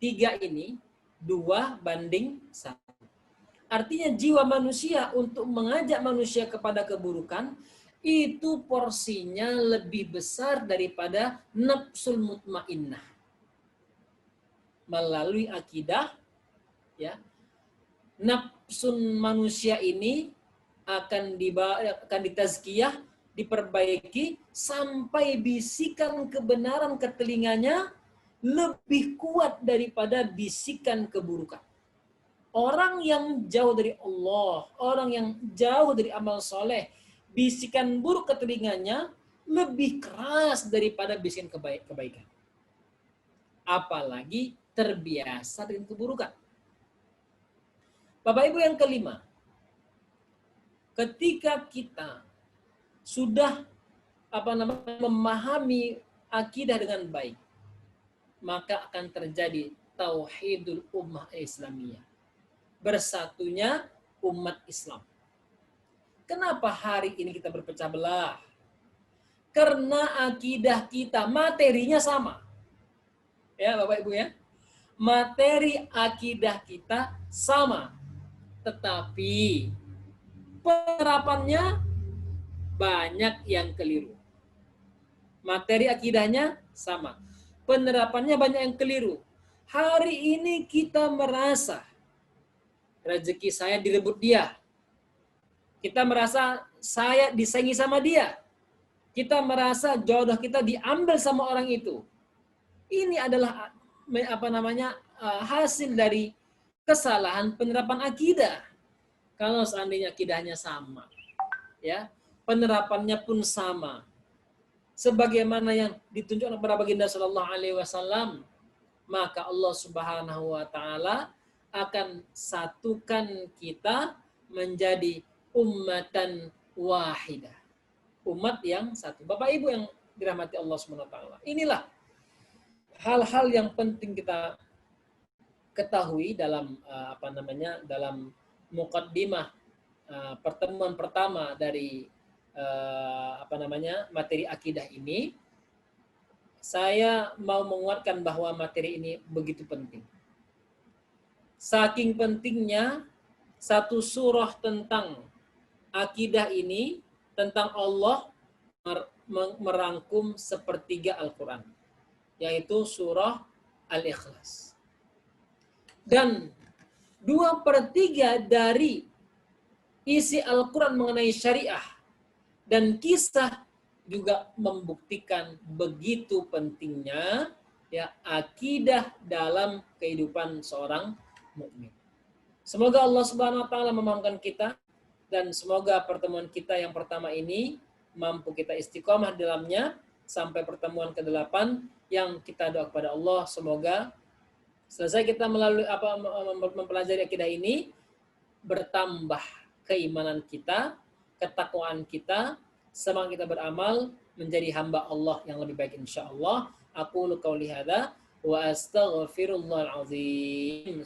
3 ini 2:1. Artinya jiwa manusia untuk mengajak manusia kepada keburukan itu porsinya lebih besar daripada nafsul mutmainnah. Melalui akidah, ya, nafsun manusia ini akan ditazkiyah, diperbaiki sampai bisikan kebenaran ke telinganya lebih kuat daripada bisikan keburukan. Orang yang jauh dari Allah, orang yang jauh dari amal soleh, bisikan buruk ke telinganya lebih keras daripada bisikan kebaikan. Apalagi terbiasa dengan keburukan. Bapak Ibu, yang kelima, ketika kita sudah memahami akidah dengan baik, maka akan terjadi tauhidul ummah Islamiyah, bersatunya umat Islam. Kenapa hari ini kita berpecah belah? Karena akidah kita, materinya sama. Ya Bapak Ibu ya. Materi akidah kita sama. Tetapi penerapannya banyak yang keliru. Materi akidahnya sama. penerapannya banyak yang keliru. Hari ini kita merasa rezeki saya direbut dia. Kita merasa saya disaingi sama dia. Kita merasa jodoh kita diambil sama orang itu. Ini adalah hasil dari kesalahan penerapan akidah. Kalau seandainya akidahnya sama, ya, penerapannya pun sama, sebagaimana yang ditunjukkan kepada baginda Sallallahu Alaihi Wasallam, maka Allah Subhanahu Wa Taala akan satukan kita menjadi ummatan wahidah, umat yang satu. Bapak Ibu yang dirahmati Allah Subhanahu Wa Taala, inilah hal-hal yang penting kita ketahui dalam dalam muqaddimah pertemuan pertama dari materi akidah ini. Saya mau menguatkan bahwa materi ini begitu penting. Saking pentingnya satu surah tentang akidah ini, tentang Allah, merangkum sepertiga Al-Quran, yaitu surah Al-Ikhlas. Dan 2/3 dari isi Al-Quran mengenai syariah dan kisah juga membuktikan begitu pentingnya ya akidah dalam kehidupan seorang mukmin. Semoga Allah Subhanahu Wa Taala memampukan kita, dan semoga pertemuan kita yang pertama ini mampu kita istiqomah dalamnya sampai pertemuan ke-8 yang kita doa kepada Allah, semoga selesai kita melalui mempelajari akidah ini, bertambah keimanan kita, ketakwaan kita, semangat kita beramal menjadi hamba Allah yang lebih baik insyaallah. Aqulu qauli hadza wa astaghfirullahal azim.